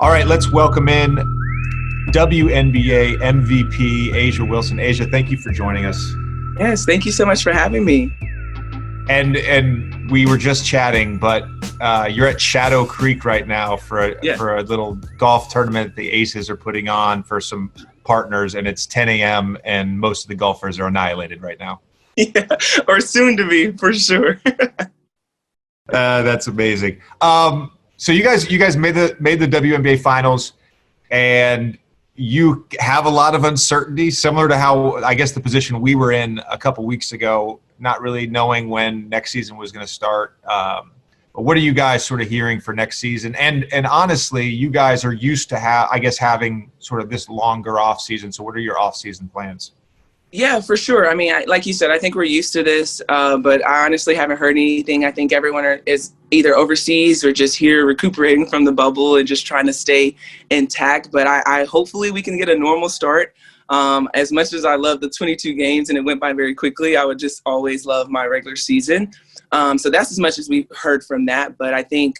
All right, let's welcome in WNBA MVP A'ja Wilson. A'ja, thank you for joining us. Yes, thank you so much for having me. And we were just chatting, but you're at Shadow Creek right now for a little golf tournament the Aces are putting on for some partners, and it's 10 a.m. and most of the golfers are annihilated right now. Yeah, or soon to be, for sure. That's amazing. So you guys made the WNBA finals, and you have a lot of uncertainty, similar to how I guess the position we were in a couple weeks ago, not really knowing when next season was going to start. But what are you guys sort of hearing for next season? And honestly, you guys are used to having sort of this longer off season. So what are your off season plans? Yeah, for sure. I mean, like you said, I think we're used to this, but I honestly haven't heard anything. I think everyone is either overseas or just here recuperating from the bubble and just trying to stay intact. But I hopefully we can get a normal start. As much as I love the 22 games and it went by very quickly, I would just always love my regular season. So that's as much as we've heard from that. But I think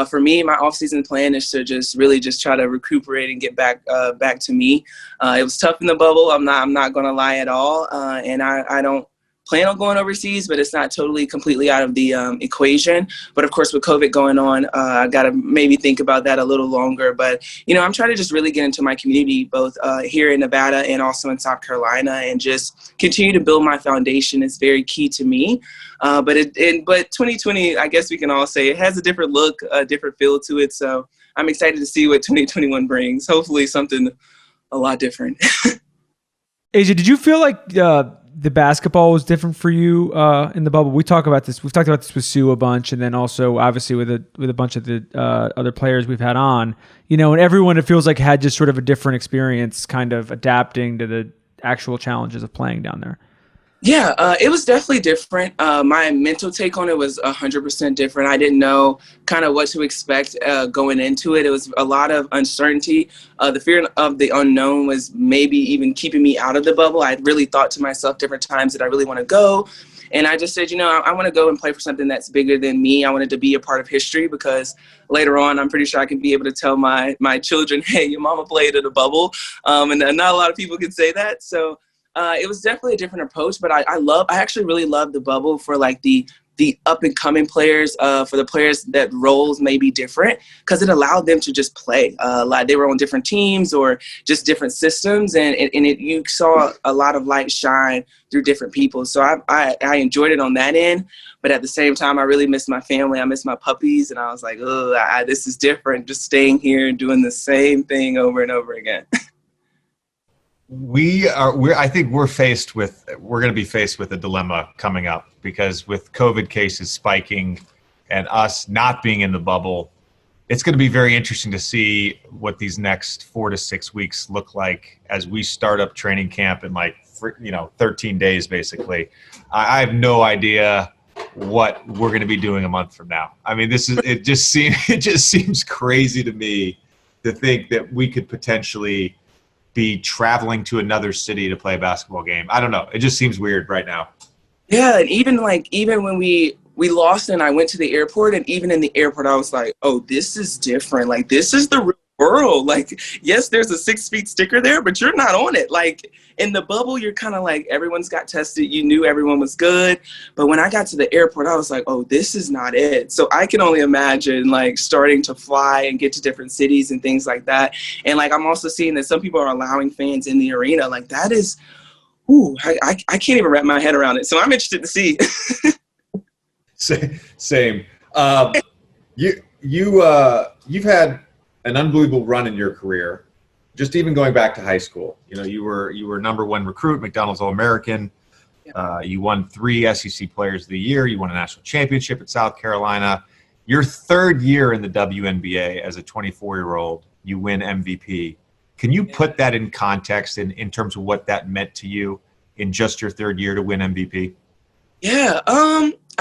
for me, my off-season plan is to just try to recuperate and get back to me. It was tough in the bubble. I'm not going to lie at all. And I don't plan on going overseas, but it's not totally completely out of the equation. But of course, with COVID going on, I got to maybe think about that a little longer. But, I'm trying to just really get into my community, both here in Nevada and also in South Carolina, and just continue to build my foundation is very key to me. But 2020, I guess we can all say it has a different look, a different feel to it. So I'm excited to see what 2021 brings. Hopefully something a lot different. A'ja, did you feel like the basketball was different for you in the bubble? We've talked about this with Sue a bunch, and then also obviously with a bunch of the other players we've had on, and everyone, it feels like, had just sort of a different experience kind of adapting to the actual challenges of playing down there. Yeah, it was definitely different. My mental take on it was 100% different. I didn't know kind of what to expect going into it. It was a lot of uncertainty. The fear of the unknown was maybe even keeping me out of the bubble. I really thought to myself different times that I really want to go. And I just said, I want to go and play for something that's bigger than me. I wanted to be a part of history because later on, I'm pretty sure I can be able to tell my children, hey, your mama played in a bubble. And not a lot of people can say that. So it was definitely a different approach, but I actually really love the bubble for like the up and coming players, for the players that roles may be different, because it allowed them to just play. Like they were on different teams or just different systems, and you saw a lot of light shine through different people. So I enjoyed it on that end, but at the same time, I really missed my family. I missed my puppies, and I was like, oh, this is different, just staying here and doing the same thing over and over again. I think we're going to be faced with a dilemma coming up, because with COVID cases spiking and us not being in the bubble, it's going to be very interesting to see what these next 4 to 6 weeks look like as we start up training camp in 13 days, basically. I have no idea what we're going to be doing a month from now. I mean, it just seems crazy to me to think that we could potentially be traveling to another city to play a basketball game. I don't know. It just seems weird right now. Yeah, and even when we lost and I went to the airport, and even in the airport, I was like, oh, this is different. Like, this is the real world. Like, yes, there's a 6 feet sticker there, but you're not on it. Like, in the bubble, you're kind of like, everyone's got tested. You knew everyone was good. But when I got to the airport, I was like, oh, this is not it. So I can only imagine, like, starting to fly and get to different cities and things like that. And, like, I'm also seeing that some people are allowing fans in the arena. Like, that is, I can't even wrap my head around it. So I'm interested to see. Same. You've had an unbelievable run in your career. Just even going back to high school, you were #1 recruit, McDonald's All-American. You won 3 SEC Players of the Year. You won a national championship at South Carolina. Your third year in the WNBA as a 24-year-old, you win MVP. Can you put that in context in terms of what that meant to you in just your third year to win MVP? Yeah,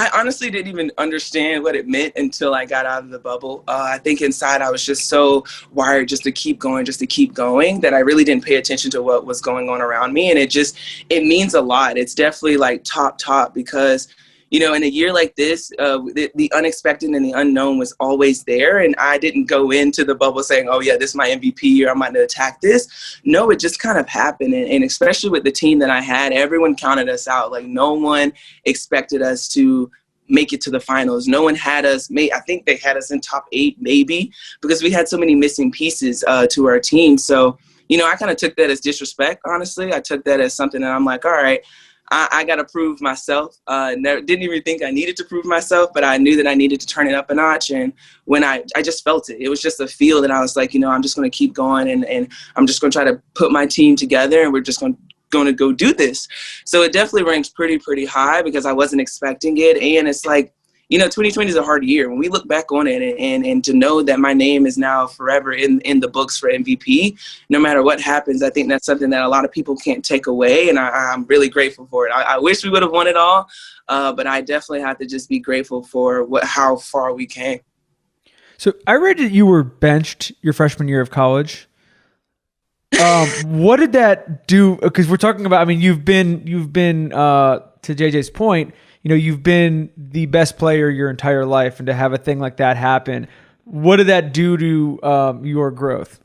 I honestly didn't even understand what it meant until I got out of the bubble. I think inside I was just so wired just to keep going that I really didn't pay attention to what was going on around me. And it means a lot. It's definitely like top because, in a year like this, the unexpected and the unknown was always there. And I didn't go into the bubble saying, oh, yeah, this is my MVP or I'm going to attack this. No, it just kind of happened. And especially with the team that I had, everyone counted us out. Like, no one expected us to make it to the finals. No one had us. I think they had us in top 8, maybe, because we had so many missing pieces to our team. So, I kind of took that as disrespect, honestly. I took that as something that I'm like, all right, I got to prove myself. Didn't even think I needed to prove myself, but I knew that I needed to turn it up a notch. And when I just felt it. It was just a feel that I was like, I'm just going to keep going and I'm just going to try to put my team together and we're just going to go do this. So it definitely ranks pretty high because I wasn't expecting it. And it's like, 2020 is a hard year. When we look back on it and to know that my name is now forever in the books for MVP, no matter what happens, I think that's something that a lot of people can't take away. And I'm really grateful for it. I wish we would have won it all, but I definitely have to just be grateful for how far we came. So I read that you were benched your freshman year of college. What did that do? Because we're talking about, you've been to JJ's point, you've been the best player your entire life, and to have a thing like that happen, what did that do to your growth?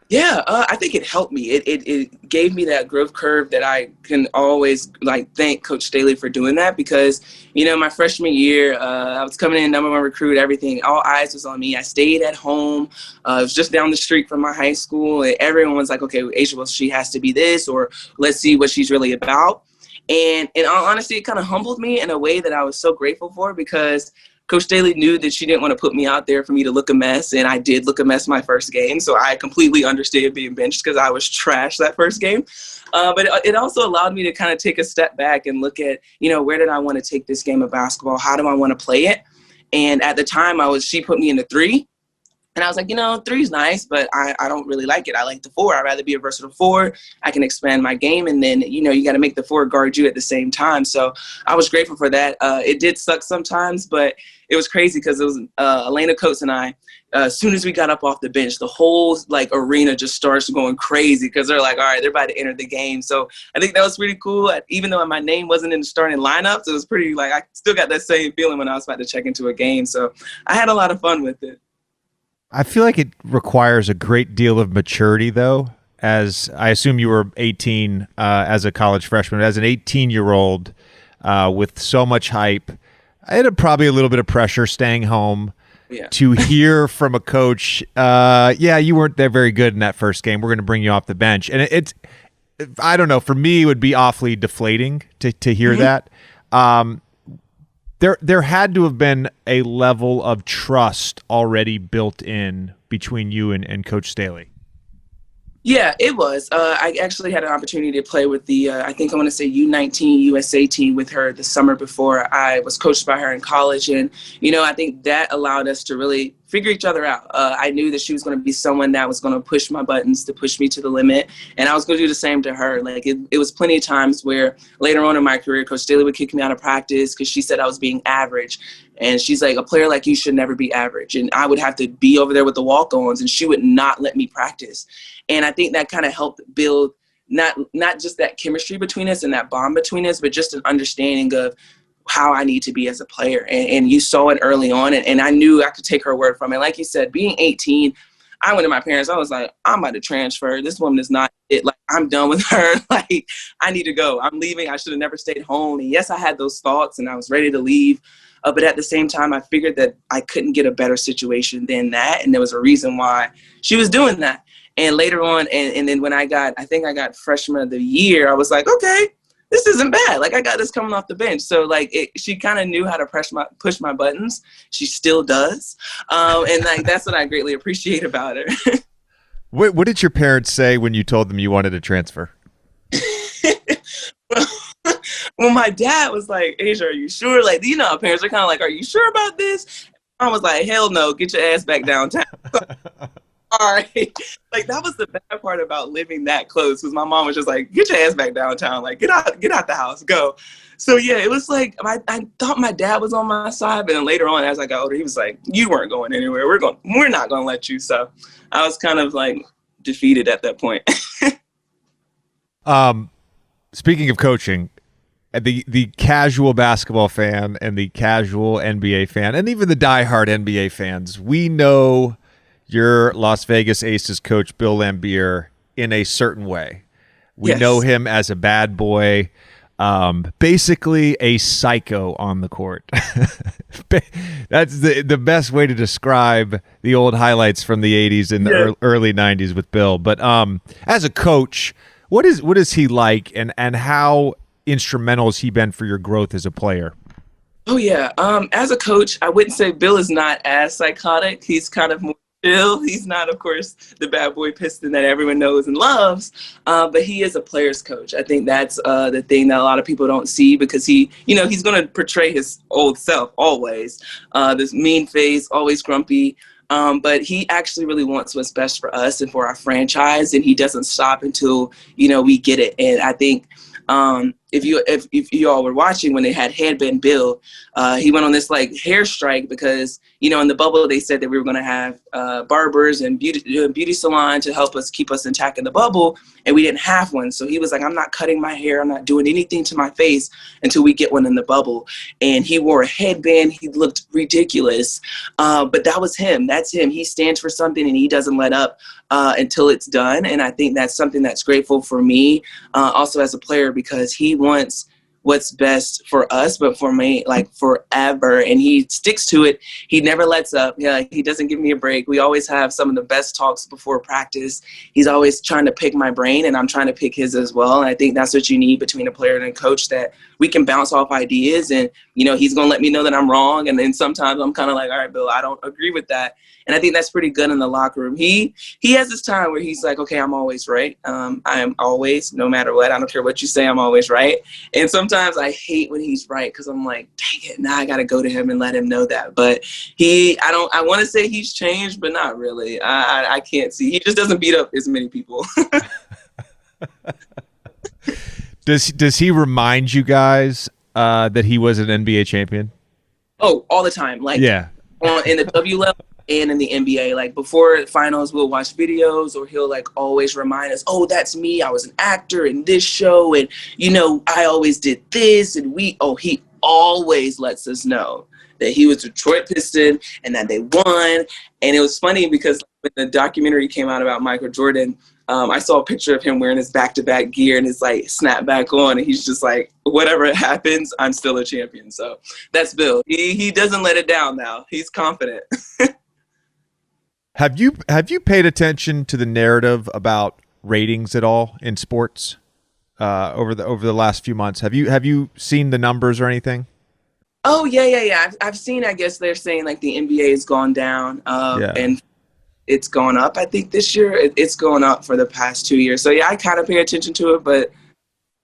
Yeah, I think it helped me. It gave me that growth curve that I can always thank Coach Staley for doing that because, my freshman year, I was coming in #1 recruit, everything. All eyes was on me. I stayed at home. It was just down the street from my high school. And everyone was like, okay, Asia, well, she has to be this, or let's see what she's really about. And in all honesty, it kind of humbled me in a way that I was so grateful for because Coach Staley knew that she didn't want to put me out there for me to look a mess, and I did look a mess my first game. So I completely understood being benched because I was trash that first game. But it also allowed me to kind of take a step back and look at, where did I want to take this game of basketball? How do I want to play it? And at the time, she put me in the 3. And I was like, 3's nice, but I don't really like it. I like the 4. I'd rather be a versatile 4. I can expand my game. And then, you got to make the 4 guard you at the same time. So I was grateful for that. It did suck sometimes, but it was crazy because it was Elena Coates and I, as soon as we got up off the bench, the whole arena just starts going crazy because they're like, all right, they're about to enter the game. So I think that was pretty cool. Even though my name wasn't in the starting lineups, it was pretty I still got that same feeling when I was about to check into a game. So I had a lot of fun with it. I feel like it requires a great deal of maturity, though, as I assume you were 18 as a college freshman. As an 18-year-old with so much hype, I had probably a little bit of pressure staying home to hear from a coach, you weren't that very good in that first game. We're going to bring you off the bench. And it's I don't know, for me, it would be awfully deflating to hear that. There had to have been a level of trust already built in between you and Coach Staley. Yeah, it was. I actually had an opportunity to play with the, I think I want to say U19 USA team with her the summer before I was coached by her in college. And, I think that allowed us to really figure each other out. I knew that she was going to be someone that was going to push my buttons, to push me to the limit. And I was going to do the same to her. It was plenty of times where later on in my career, Coach Staley would kick me out of practice because she said I was being average. And she's like, a player like you should never be average. And I would have to be over there with the walk-ons, and she would not let me practice. And I think that kind of helped build not just that chemistry between us and that bond between us, but just an understanding of how I need to be as a player. And you saw it early on, and I knew I could take her word from it. Like you said, being 18, I went to my parents. I was like, I'm about to transfer. This woman is not it. I'm done with her. I need to go. I'm leaving. I should have never stayed home. And yes, I had those thoughts, and I was ready to leave. But at the same time, I figured that I couldn't get a better situation than that. And there was a reason why she was doing that. And later on, and then when I got freshman of the year, I was like, okay, this isn't bad. I got this coming off the bench. So she kind of knew how to push my buttons. She still does. And that's what I greatly appreciate about her. What did your parents say when you told them you wanted to transfer? Well, my dad was like, Asia, are you sure? How parents are kind of like, are you sure about this? I was like, hell no, get your ass back downtown. All right. That was the bad part about living that close, because my mom was just like, get your ass back downtown. Get out the house, go. So yeah, it was I thought my dad was on my side, but then later on, as I got older, he was like, you weren't going anywhere. We're not going to let you. So I was kind of defeated at that point. Speaking of coaching, the casual basketball fan and the casual NBA fan, and even the diehard NBA fans, we know your Las Vegas Aces coach, Bill Laimbeer, in a certain way. We know him as a bad boy, basically a psycho on the court. That's the best way to describe the old highlights from the 80s and the early 90s with Bill. But as a coach, what is he like, and how instrumental has he been for your growth as a player? Oh, yeah. As a coach, I wouldn't say Bill is not as psychotic. He's kind of more chill. He's not, of course, the bad boy Piston that everyone knows and loves, but he is a player's coach. I think that's the thing that a lot of people don't see, because he's going to portray his old self always, this mean face, always grumpy. But he actually really wants what's best for us and for our franchise, and he doesn't stop until, we get it. And I think if you all were watching when they had Headband Bill, he went on this like hair strike because, in the bubble, they said that we were going to have barbers and beauty salon to help us keep us intact in the bubble. And we didn't have one. So he was like, I'm not cutting my hair. I'm not doing anything to my face until we get one in the bubble. And he wore a headband. He looked ridiculous. But that was him. That's him. He stands for something and he doesn't let up until it's done. And I think that's something that's grateful for me also as a player, because he wants what's best for us, but for me, like forever. And he sticks to it. He never lets up. Yeah, he doesn't give me a break. We always have some of the best talks before practice. He's always trying to pick my brain, and I'm trying to pick his as well. And I think that's what you need between a player and a coach, that we can bounce off ideas, and, he's going to let me know that I'm wrong. And then sometimes I'm kind of like, all right, Bill, I don't agree with that. And I think that's pretty good in the locker room. He has this time where he's like, okay, I'm always right. I am always, no matter what. I don't care what you say, I'm always right. And sometimes I hate when he's right, because I'm like, dang it, now I got to go to him and let him know that. But I want to say he's changed, but not really. I can't see. He just doesn't beat up as many people. Does he remind you guys that he was an NBA champion? Oh, all the time. Like, yeah. In the W level and in the NBA, like before finals, we'll watch videos, or he'll like always remind us, oh, that's me. I was an actor in this show, and I always did this, and he always lets us know that he was a Detroit Piston and that they won. And it was funny because when the documentary came out about Michael Jordan, I saw a picture of him wearing his back-to-back gear and his like snap back on, and he's just like, whatever happens, I'm still a champion. So that's Bill. He doesn't let it down now. He's confident. Have you paid attention to the narrative about ratings at all in sports over the last few months? Have you seen the numbers or anything? Oh yeah. I've seen. I guess they're saying like the NBA has gone down, and it's gone up. I think this year it's gone up for the past 2 years. So yeah, I kind of pay attention to it, but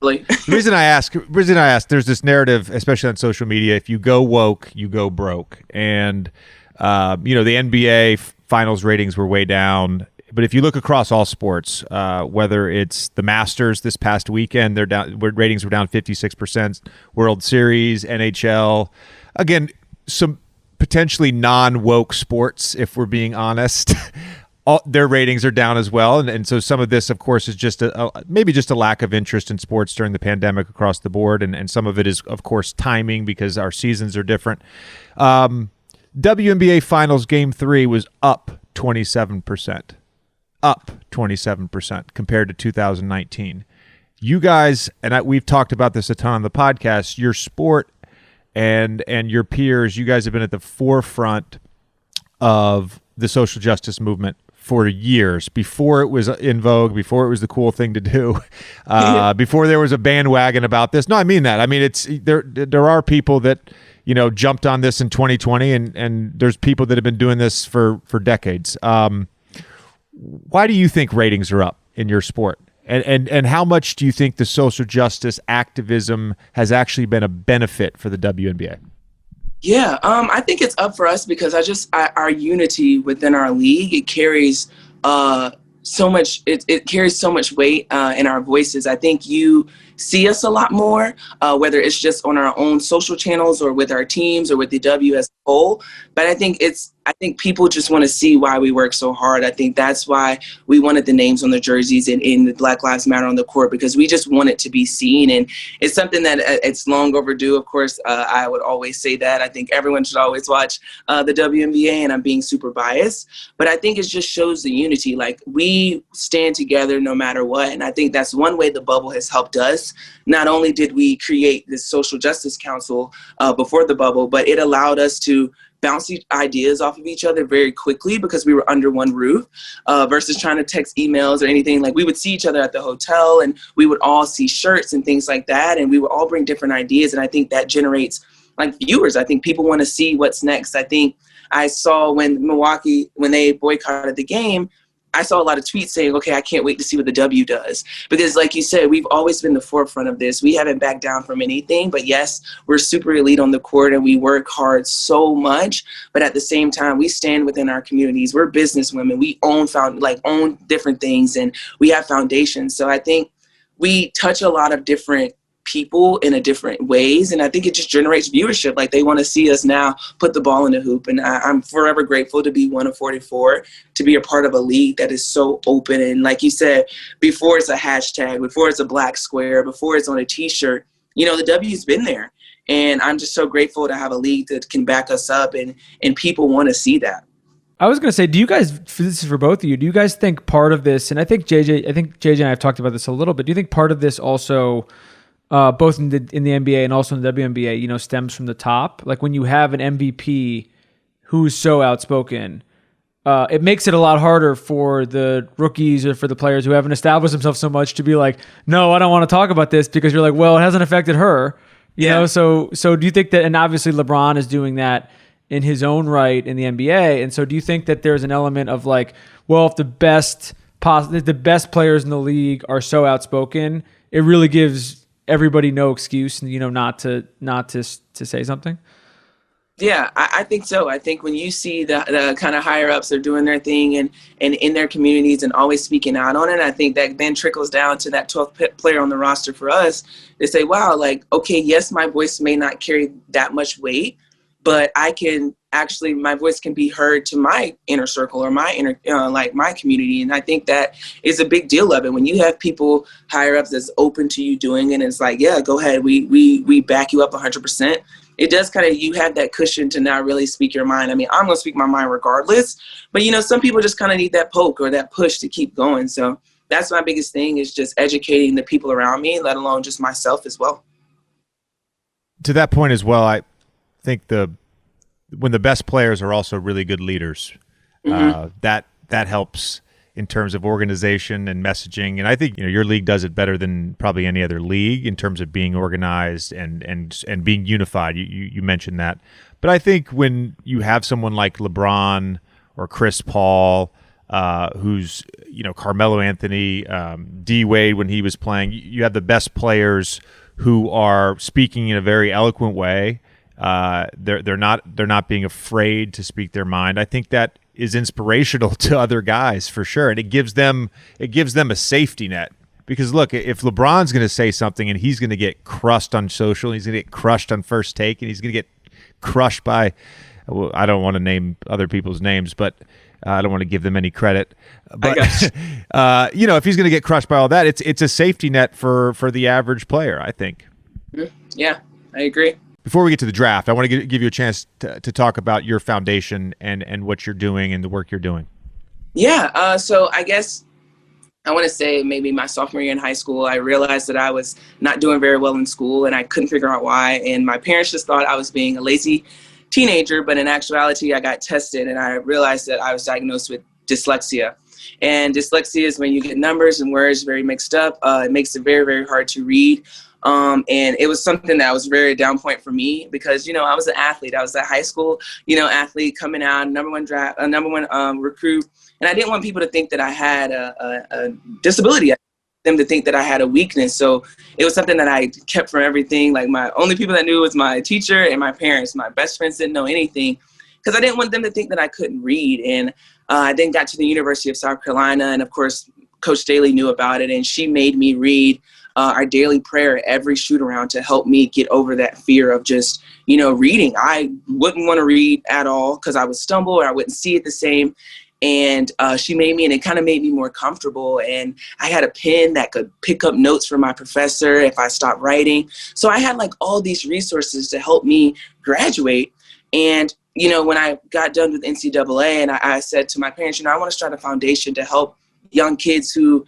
like the reason I ask, there's this narrative, especially on social media, if you go woke, you go broke, and the NBA finals ratings were way down. But if you look across all sports, whether it's the Masters this past weekend, they're down. Ratings were down 56%. World Series, NHL, again, some potentially non-woke sports, if we're being honest, their ratings are down as well. And so some of this, of course, is just maybe just a lack of interest in sports during the pandemic across the board. And some of it is, of course, timing, because our seasons are different. WNBA Finals Game 3 was up 27%. Up 27% compared to 2019. You guys, and we've talked about this a ton on the podcast, your sport and your peers, you guys have been at the forefront of the social justice movement for years, before it was in vogue, before it was the cool thing to do, before there was a bandwagon about this. No, I mean that. I mean, it's there are people that jumped on this in 2020, and there's people that have been doing this for decades. Why do you think ratings are up in your sport? And how much do you think the social justice activism has actually been a benefit for the WNBA? Yeah, I think it's up for us because our unity within our league, it carries so much. It carries so much weight in our voices. I think see us a lot more, whether it's just on our own social channels or with our teams or with the W as a whole. But I think people just want to see why we work so hard. I think that's why we wanted the names on the jerseys and in the Black Lives Matter on the court, because we just want it to be seen. And it's something that it's long overdue. Of course, I would always say that. I think everyone should always watch the WNBA, and I'm being super biased. But I think it just shows the unity. Like, we stand together no matter what. And I think that's one way the bubble has helped us. Not only did we create this social justice council before the bubble, but it allowed us to bounce ideas off of each other very quickly because we were under one roof versus trying to text emails or anything. Like, we would see each other at the hotel and we would all see shirts and things like that. And we would all bring different ideas. And I think that generates like viewers. I think people want to see what's next. I think I saw when Milwaukee, when they boycotted the game, I saw a lot of tweets saying, okay, I can't wait to see what the W does. Because like you said, we've always been the forefront of this. We haven't backed down from anything. But yes, we're super elite on the court and we work hard so much. But at the same time, we stand within our communities. We're business women. We own different things, and we have foundations. So I think we touch a lot of different people in a different ways, and I think it just generates viewership. Like, they want to see us now put the ball in the hoop, and I'm forever grateful to be one of 44, to be a part of a league that is so open. And like you said, before it's a hashtag, before it's a black square, before it's on a t-shirt, the W's been there, and I'm just so grateful to have a league that can back us up, and people want to see that. I was going to say, do you guys, this is for both of you, do you guys think part of this, and I think JJ and I have talked about this a little bit, do you think part of this also both in the NBA and also in the WNBA, stems from the top? Like, when you have an MVP who's so outspoken, it makes it a lot harder for the rookies or for the players who haven't established themselves so much to be like, no, I don't want to talk about this, because you're like, well, it hasn't affected her, you know? So do you think that, and obviously LeBron is doing that in his own right in the NBA. And so do you think that there's an element of like, well, if the best players in the league are so outspoken, it really gives everybody no excuse, not to say something? Yeah, I think so. I think when you see the kind of higher ups are doing their thing and in their communities and always speaking out on it, I think that then trickles down to that 12th player on the roster for us. They say, wow, like, okay, yes, my voice may not carry that much weight, but I can actually, my voice can be heard to my inner circle or my inner, my community. And I think that is a big deal of it. When you have people higher ups that's open to you doing it, and it's like, yeah, go ahead. We back you up 100%. It does kind of, you have that cushion to now really speak your mind. I mean, I'm going to speak my mind regardless, but some people just kind of need that poke or that push to keep going. So that's my biggest thing, is just educating the people around me, let alone just myself as well. To that point as well, I think when the best players are also really good leaders, that helps in terms of organization and messaging. And I think your league does it better than probably any other league in terms of being organized and being unified. You mentioned that, but I think when you have someone like LeBron or Chris Paul, who's Carmelo Anthony, D Wade when he was playing, you have the best players who are speaking in a very eloquent way. They're not being afraid to speak their mind. I think that is inspirational to other guys for sure, and it gives them a safety net. Because look, if LeBron's going to say something and he's going to get crushed on social, he's going to get crushed on First Take, and he's going to get crushed by, well, I don't want to name other people's names, but I don't want to give them any credit. But if he's going to get crushed by all that, it's a safety net for the average player, I think. Yeah, I agree. Before we get to the draft, I want to give you a chance to talk about your foundation and what you're doing and the work you're doing. Yeah, so I guess I want to say maybe my sophomore year in high school, I realized that I was not doing very well in school, and I couldn't figure out why. And my parents just thought I was being a lazy teenager, but in actuality, I got tested, and I realized that I was diagnosed with dyslexia. And dyslexia is when you get numbers and words very mixed up. It makes it very, very hard to read. And it was something that was very down point for me because, I was an athlete. I was a high school, athlete coming out, number one recruit. And I didn't want people to think that I had a disability. I wanted them to think that I had a weakness. So it was something that I kept from everything. Like, my only people that knew was my teacher and my parents. My best friends didn't know anything because I didn't want them to think that I couldn't read. And I then got to the University of South Carolina. And of course, Coach Staley knew about it, and she made me read our daily prayer, every shoot around, to help me get over that fear of just, reading. I wouldn't want to read at all because I would stumble or I wouldn't see it the same. And she made me, and it kind of made me more comfortable. And I had a pen that could pick up notes from my professor if I stopped writing. So I had like all these resources to help me graduate. And, when I got done with NCAA, and I said to my parents, I want to start a foundation to help young kids who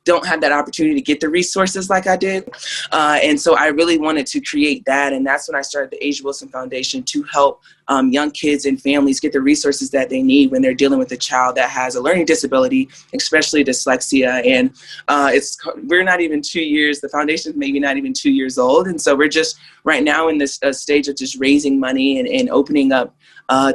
don't have that opportunity to get the resources like I did. And so I really wanted to create that. And that's when I started the Asia Wilson Foundation to help young kids and families get the resources that they need when they're dealing with a child that has a learning disability, especially dyslexia. And we're not even 2 years, the foundation is maybe not even 2 years old. And so we're just right now in this stage of just raising money and opening up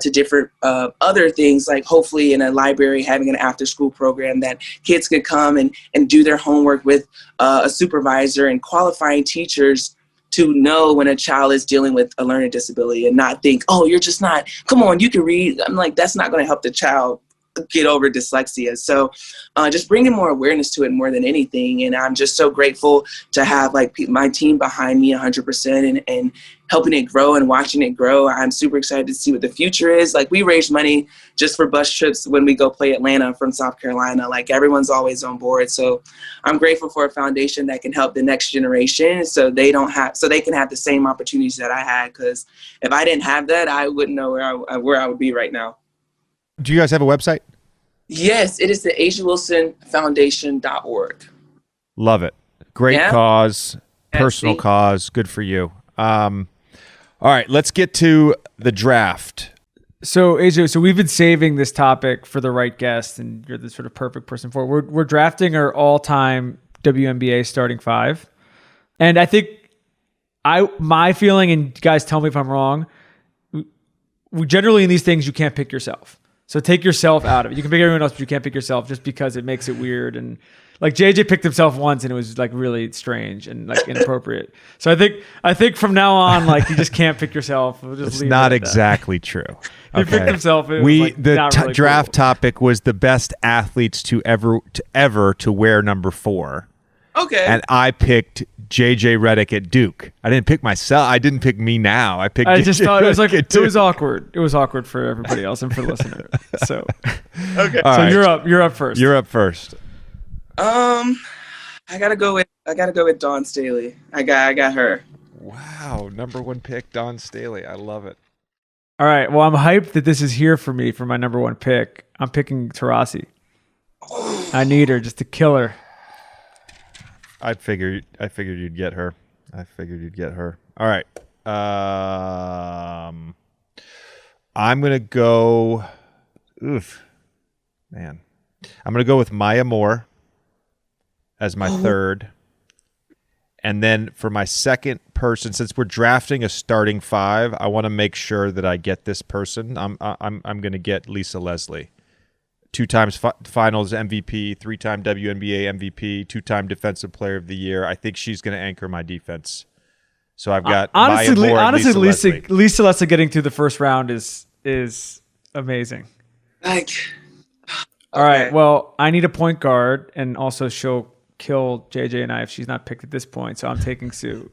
to different other things, like hopefully in a library having an after-school program that kids could come and do their homework with a supervisor, and qualifying teachers to know when a child is dealing with a learning disability and not think, oh, you're just not, come on, you can read. I'm like, that's not going to help the child get over dyslexia. So just bringing more awareness to it more than anything. And I'm just so grateful to have like my team behind me 100% and helping it grow and watching it grow. I'm super excited to see what the future is. Like, we raise money just for bus trips when we go play Atlanta from South Carolina. Like, everyone's always on board. So I'm grateful for a foundation that can help the next generation so they can have the same opportunities that I had. Because if I didn't have that, I wouldn't know where I would be right now. Do you guys have a website? Yes, it is the AsiaWilsonFoundation.org. Love it. Great cause, personal cause. Good for you. All right, let's get to the draft. So, AJ, we've been saving this topic for the right guest, and you're the sort of perfect person for it. We're drafting our all-time WNBA starting five. And I think my feeling, and guys tell me if I'm wrong, we generally in these things, you can't pick yourself. So take yourself out of it. You can pick everyone else, but you can't pick yourself just because it makes it weird. And like JJ picked himself once and it was like really strange and like inappropriate. So I think from now on, like, you just can't pick yourself. We'll just it's not exactly true. He picked himself. The draft topic was the best athletes to ever wear number 4. Okay. And I picked JJ Redick at Duke. I didn't pick myself. I didn't pick me now. I picked. I just thought it was like it was awkward. It was awkward for everybody else and for the listener. So okay. So right. You're up first. You're up first. I gotta go with Dawn Staley. I got her. Wow, number 1 pick, Dawn Staley. I love it. All right. Well, I'm hyped that this is here for me for my number 1 pick. I'm picking Taurasi. I need her just to kill her. I figured you'd get her. All right. I'm gonna go. Man. I'm gonna go with Maya Moore as my third, and then for my second person, since we're drafting a starting 5, I want to make sure that I get this person. I'm gonna get Lisa Leslie. 2 times finals MVP, 3-time WNBA MVP, 2-time Defensive Player of the Year. I think she's going to anchor my defense. So I've got Maya Moore and Lisa Leslie. Lisa Leslie getting through the first round is amazing. Like, all right. Well, I need a point guard, and also she'll kill JJ and I if she's not picked at this point. So I'm taking Sue.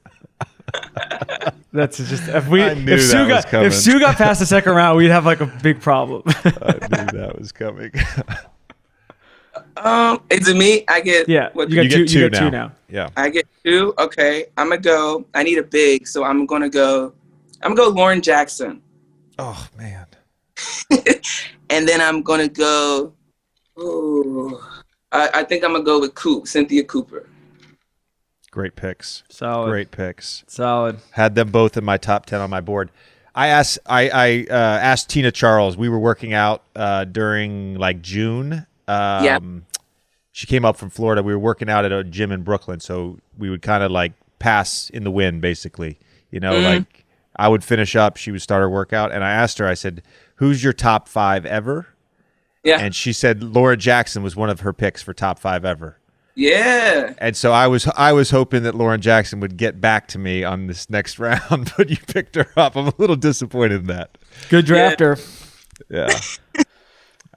That's just if Sue got past the second round, we'd have like a big problem. I knew that was coming. Is it me? I get you get two now. Yeah, I get 2. Okay, I'm gonna go. I need a big, so I'm gonna go Lauren Jackson. Oh man. And then I'm gonna go. I think I'm gonna go with Cynthia Cooper. Great picks. Solid. Great picks. Solid. Had them both in my top 10 on my board. I asked Tina Charles. We were working out during like June. She came up from Florida. We were working out at a gym in Brooklyn, so we would kind of like pass in the wind, basically. Like I would finish up, she would start her workout, and I asked her. I said, "Who's your top 5 ever?" Yeah. And she said Laura Jackson was one of her picks for top 5 ever. Yeah. And so I was hoping that Lauren Jackson would get back to me on this next round, but you picked her up. I'm a little disappointed in that. Good drafter. Yeah.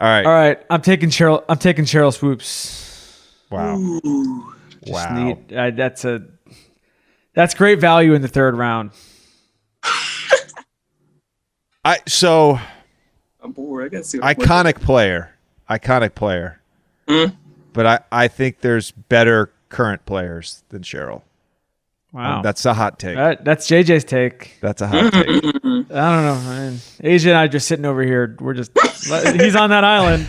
All right. I'm taking Cheryl Swoops. Wow. Ooh. Just need, that's great value in the third round. I'm bored. I gotta see. Iconic player. But I think there's better current players than Cheryl. Wow. That's a hot take. That's JJ's take. That's a hot take. I don't know, man. Asia and I just sitting over here. We're just he's on that island.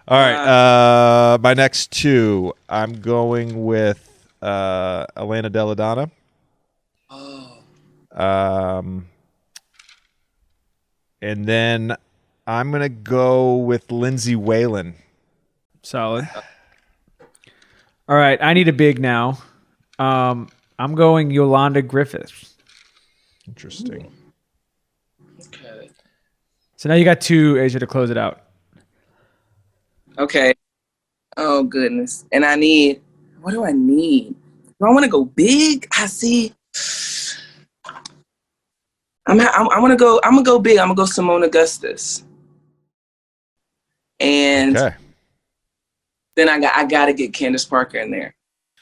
All right. My next two, I'm going with Elena Deladonna. And then I'm going to go with Lindsay Whalen. Solid. All right. I need a big now. I'm going Yolanda Griffiths. Interesting. Okay. So now you got two, Asia, to close it out. Okay. Oh, goodness. And what do I need? Do I want to go big? I see. I'm gonna go big. I'm gonna go Simone Augustus. And then I gotta get Candace Parker in there.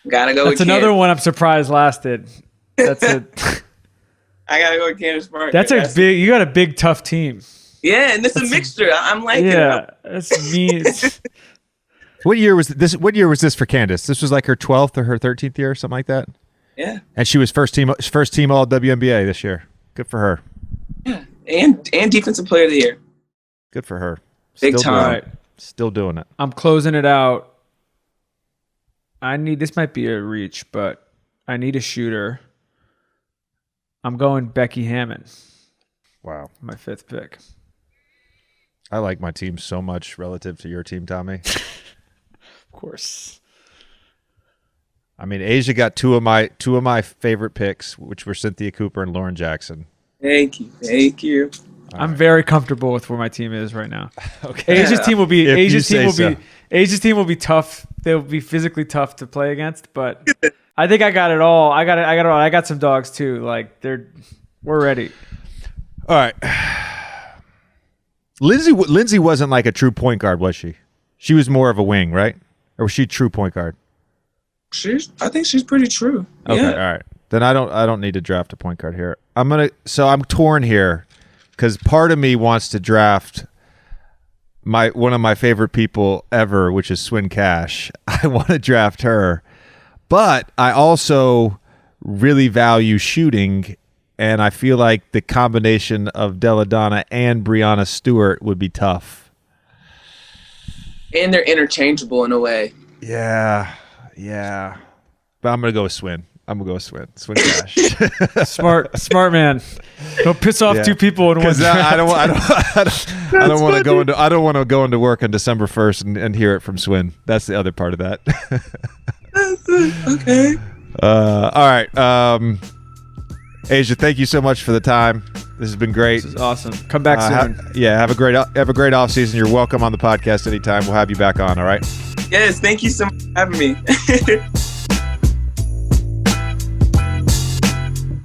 Gotta go. That's with another Candace. one I'm surprised lasted. That's it. I gotta go with Candace Parker. That's big. You got a big tough team. Yeah, and it's a mixture. I'm liking it. Yeah, that's me. What year was this? What year was this for Candace? This was like her 12th or her 13th year, something like that. Yeah. And she was first team all WNBA this year. Good for her. Yeah, and defensive player of the year. Good for her. Big time. Still doing it. I'm closing it out. This might be a reach, but I need a shooter. I'm going Becky Hammon. Wow. My fifth pick. I like my team so much relative to your team, Tommy. Of course. I mean, Asia got two of my favorite picks, which were Cynthia Cooper and Lauren Jackson. Thank you. I'm very comfortable with where my team is right now. Okay. Asia's team will be Asia's team will be tough. They'll be physically tough to play against, but I think I got it all. I got it all. I got some dogs too. Like we're ready. All right. Lindsay wasn't like a true point guard, was she? She was more of a wing, right? Or was she true point guard? I think she's pretty true. Okay, yeah. all right. Then I don't need to draft a point guard here. I'm torn here because part of me wants to draft one of my favorite people ever, which is Swin Cash. I want to draft her, but I also really value shooting, and I feel like the combination of Deladonna and Breanna Stewart would be tough. And they're interchangeable in a way. Yeah. But I'm gonna go with Swin. Swin Cash. Smart man. Don't piss off two people in one draft. I don't want to go into work on December 1st and hear it from Swin. That's the other part of that. Okay. All right. Asia, thank you so much for the time. This has been great. This is awesome. Come back soon. Have a great off season. You're welcome on the podcast anytime. We'll have you back on. All right. Yes. Thank you so much for having me.